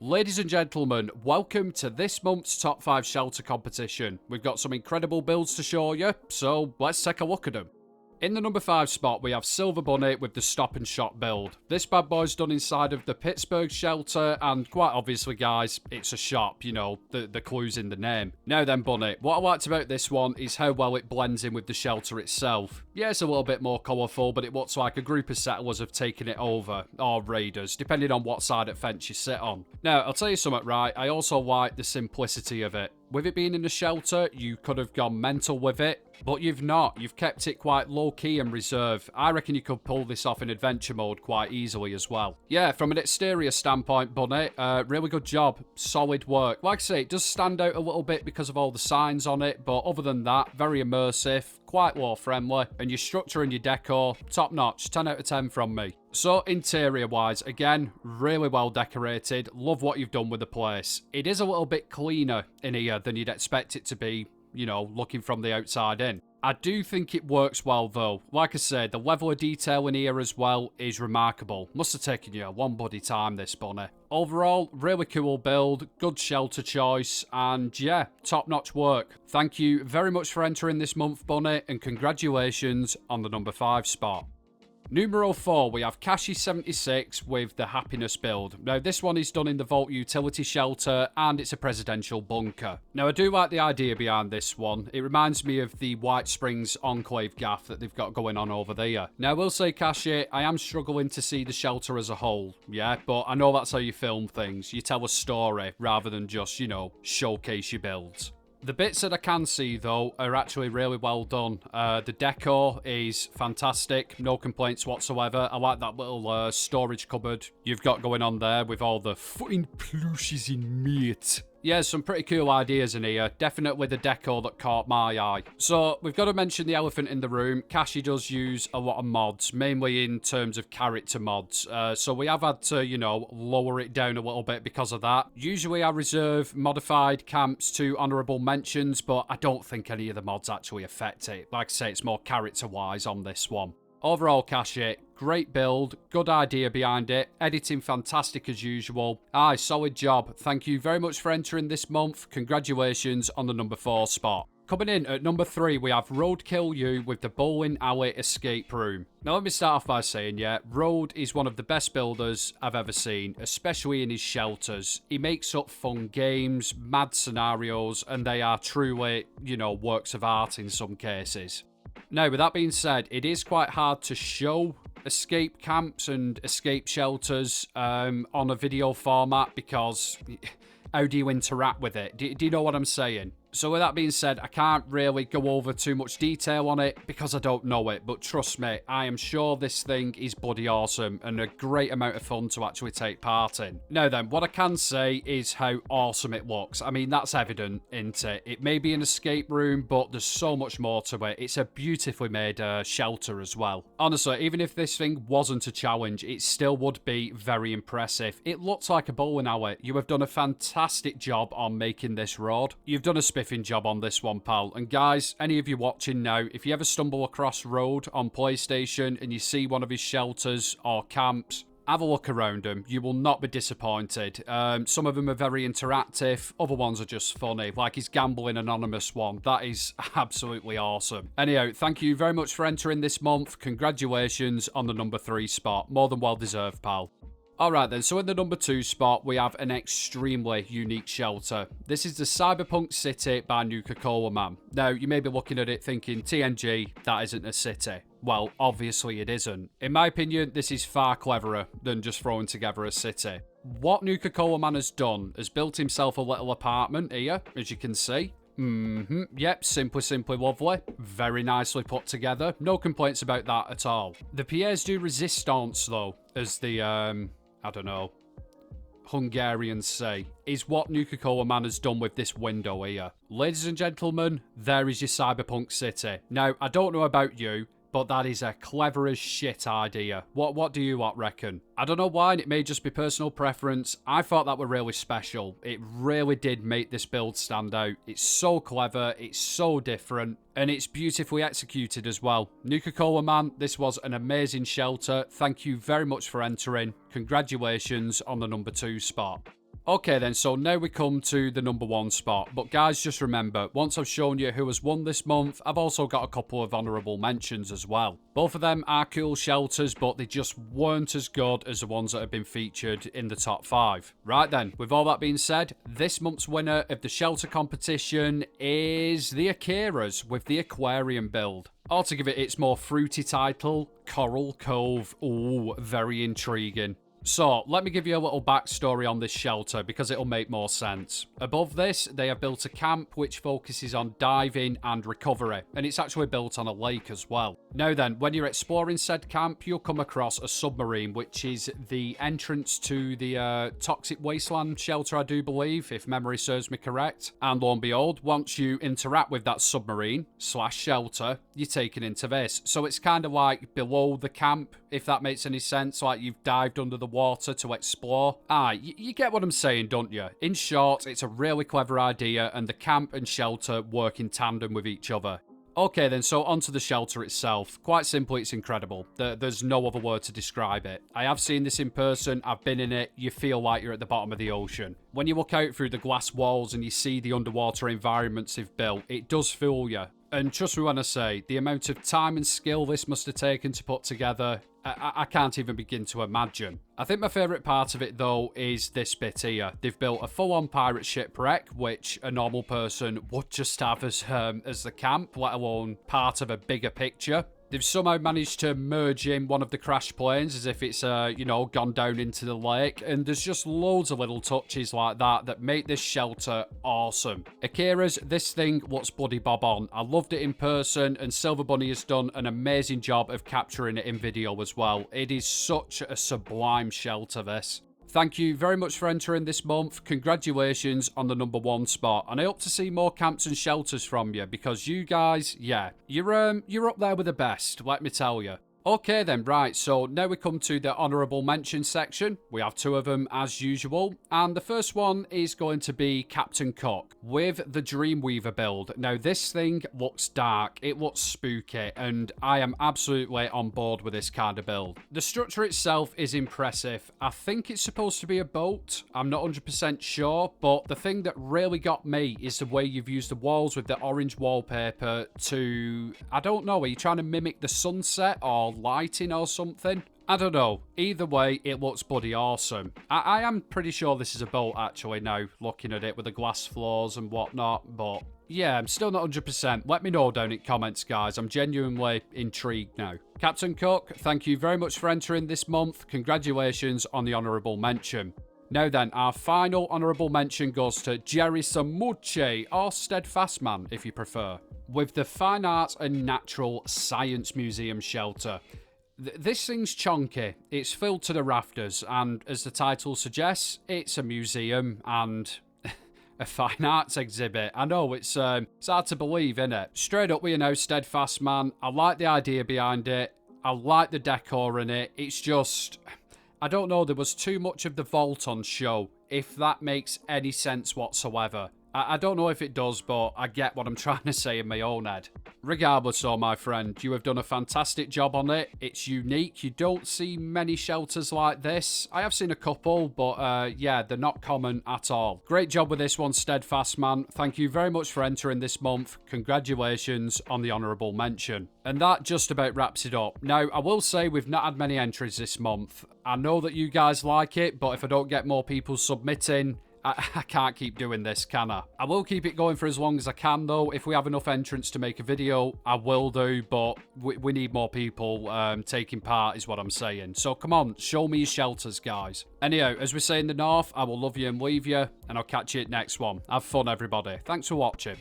Ladies and gentlemen, welcome to this month's Top 5 Shelter competition. We've got some incredible builds to show you, so let's take a look at them. In the number 5 spot, we have Silver Bunnet with the Stop and Shop build. This bad boy's done inside of the Pittsburgh shelter, and quite obviously, guys, it's a shop, you know, the clue's in the name. Now then, Bunnet, what I liked about this one is how well it blends in with the shelter itself. Yeah, it's a little bit more colourful, but it looks like a group of settlers have taken it over, or raiders, depending on what side of fence you sit on. Now, I'll tell you something, right? I also like the simplicity of it. With it being in a shelter, you could have gone mental with it, but you've not. You've kept it quite low-key and reserved. I reckon you could pull this off in adventure mode quite easily as well. Yeah, from an exterior standpoint, Bunnet, really good job. Solid work. Like I say, it does stand out a little bit because of all the signs on it, but other than that, very immersive, quite lore-friendly, and your structure and your decor, top-notch. 10 out of 10 from me. So, interior-wise, again, really well decorated. Love what you've done with the place. It is a little bit cleaner in here than you'd expect it to be, you know, looking from the outside in. I do think it works well, though. Like I said, the level of detail in here as well is remarkable. Must have taken you a one bloody time, this bunny. Overall, really cool build, good shelter choice, and yeah, top-notch work. Thank you very much for entering this month, Bunny, and congratulations on the number 5 spot. Numero 4, we have Kashi76 with the Happiness build. Now, this one is done in the Vault Utility Shelter, and it's a presidential bunker. Now, I do like the idea behind this one. It reminds me of the White Springs Enclave gaff that they've got going on over there. Now, I will say, Kashi, I am struggling to see the shelter as a whole, yeah? But I know that's how you film things. You tell a story rather than just, you know, showcase your builds. The bits that I can see, though, are actually really well done. The decor is fantastic. No complaints whatsoever. I like that little storage cupboard you've got going on there with all the fine plushies in meat. Yeah, some pretty cool ideas in here. Definitely the decor that caught my eye. So, we've got to mention the elephant in the room. Kashi does use a lot of mods, mainly in terms of character mods. So we have had to, you know, lower it down a little bit because of that. Usually I reserve modified camps to honourable mentions, but I don't think any of the mods actually affect it. Like I say, it's more character-wise on this one. Overall, Kashi, great build, good idea behind it, editing fantastic as usual. Aye, solid job. Thank you very much for entering this month. Congratulations on the number 4 spot. Coming in at number 3, we have Roadkill You with the Bowling Alley Escape Room. Now, let me start off by saying, yeah, Road is one of the best builders I've ever seen, especially in his shelters. He makes up fun games, mad scenarios, and they are truly, you know, works of art in some cases. Now, with that being said, it is quite hard to show escape camps and escape shelters on a video format because how do you interact with it? Do you know what I'm saying? So with that being said, I can't really go over too much detail on it because I don't know it. But trust me, I am sure this thing is bloody awesome and a great amount of fun to actually take part in. Now then, what I can say is how awesome it looks. I mean, that's evident, isn't it? It may be an escape room, but there's so much more to it. It's a beautifully made shelter as well. Honestly, even if this thing wasn't a challenge, it still would be very impressive. It looks like a bowling alley. You have done a fantastic job on making this road. You've done a spiffing job on this one, pal. And guys, any of you watching now, if you ever stumble across Road on PlayStation and you see one of his shelters or camps, have a look around them. You will not be disappointed. Some of them are very interactive. Other ones are just funny, like his Gambling Anonymous one. That is absolutely awesome. Anyhow, thank you very much for entering this month. Congratulations on the number 3 spot. More than well deserved, pal. Alright then, so in the number 2 spot, we have an extremely unique shelter. This is the Cyberpunk City by Nuka-Cola Man. Now, you may be looking at it thinking, TNG, that isn't a city. Well, obviously it isn't. In my opinion, this is far cleverer than just throwing together a city. What Nuka-Cola Man has done is built himself a little apartment here, as you can see. Yep, simply lovely. Very nicely put together. No complaints about that at all. The pièce de résistance, though, as the, I don't know, Hungarians say, is what Nuka-Cola Man has done with this window here. Ladies and gentlemen, there is your Cyberpunk City. Now, I don't know about you, but that is a clever as shit idea. What do you lot reckon? I don't know why, and it may just be personal preference. I thought that were really special. It really did make this build stand out. It's so clever, it's so different, and it's beautifully executed as well. Nuka-Cola Man, this was an amazing shelter. Thank you very much for entering. Congratulations on the number 2 spot. Okay then, so now we come to the number 1 spot. But guys, just remember, once I've shown you who has won this month, I've also got a couple of honourable mentions as well. Both of them are cool shelters, but they just weren't as good as the ones that have been featured in the top 5. Right then, with all that being said, this month's winner of the shelter competition is the Akiras with the aquarium build. Or to give it its more fruity title, Coral Cove. Ooh, very intriguing. So, let me give you a little backstory on this shelter because it'll make more sense. Above this, they have built a camp which focuses on diving and recovery, and it's actually built on a lake as well. Now then, when you're exploring said camp, you'll come across a submarine, which is the entrance to the toxic wasteland shelter, I do believe, if memory serves me correct. And lo and behold, once you interact with that submarine / shelter, you're taken into this. So it's kind of like below the camp, if that makes any sense, like you've dived under the water to explore. You get what I'm saying, don't you? In short, it's a really clever idea, and the camp and shelter work in tandem with each other. Okay then, so onto the shelter itself. Quite simply, it's incredible. There's no other word to describe it. I have seen this in person, I've been in it, you feel like you're at the bottom of the ocean. When you look out through the glass walls and you see the underwater environments they've built, it does fool you. And trust me when I say, the amount of time and skill this must have taken to put together, I can't even begin to imagine. I think my favourite part of it though is this bit here. They've built a full-on pirate shipwreck, which a normal person would just have as the camp, let alone part of a bigger picture. They've somehow managed to merge in one of the crash planes as if it's, gone down into the lake. And there's just loads of little touches like that make this shelter awesome. Akiras, this thing looks bloody bob on. I loved it in person, and Silver Bunny has done an amazing job of capturing it in video as well. It is such a sublime shelter, this. Thank you very much for entering this month. Congratulations on the number 1 spot. And I hope to see more camps and shelters from you because you guys, yeah, you're up there with the best, let me tell you. Okay then, right, so now we come to the honourable mention section. We have 2 of them as usual, and the first one is going to be Captain Cook with the Dreamweaver build. Now this thing looks dark, it looks spooky, and I am absolutely on board with this kind of build. The structure itself is impressive. I think it's supposed to be a boat, I'm not 100% sure, but the thing that really got me is the way you've used the walls with the orange wallpaper to, I don't know, are you trying to mimic the sunset or lighting or something? I don't know. Either way, it looks bloody awesome. I am pretty sure this is a boat actually now, looking at it with the glass floors and whatnot, but yeah, I'm still not 100%. Let me know down in comments, guys. I'm genuinely intrigued now. Captain Cook, thank you very much for entering this month. Congratulations on the honourable mention. Now then, our final honourable mention goes to Jerry Samucci, or Steadfast Man, if you prefer, with the Fine Arts and Natural Science Museum shelter. This thing's chonky, it's filled to the rafters, and as the title suggests, it's a museum and a fine arts exhibit. I know, it's hard to believe, innit? Straight up with you now, Steadfast Man, I like the idea behind it, I like the decor in it, it's just, I don't know, there was too much of the vault on show, if that makes any sense whatsoever. I don't know if it does, but I get what I'm trying to say in my own head. Regardless though, my friend, you have done a fantastic job on it. It's unique. You don't see many shelters like this. I have seen a couple, but yeah, they're not common at all. Great job with this one, Steadfast Man. Thank you very much for entering this month. Congratulations on the honourable mention. And that just about wraps it up. Now, I will say we've not had many entries this month. I know that you guys like it, but if I don't get more people submitting, I can't keep doing this, can I? I will keep it going for as long as I can, though. If we have enough entrants to make a video, I will do, but we need more people taking part, is what I'm saying. So come on, show me your shelters, guys. Anyhow, as we say in the north, I will love you and leave you, and I'll catch you at next one. Have fun, everybody. Thanks for watching.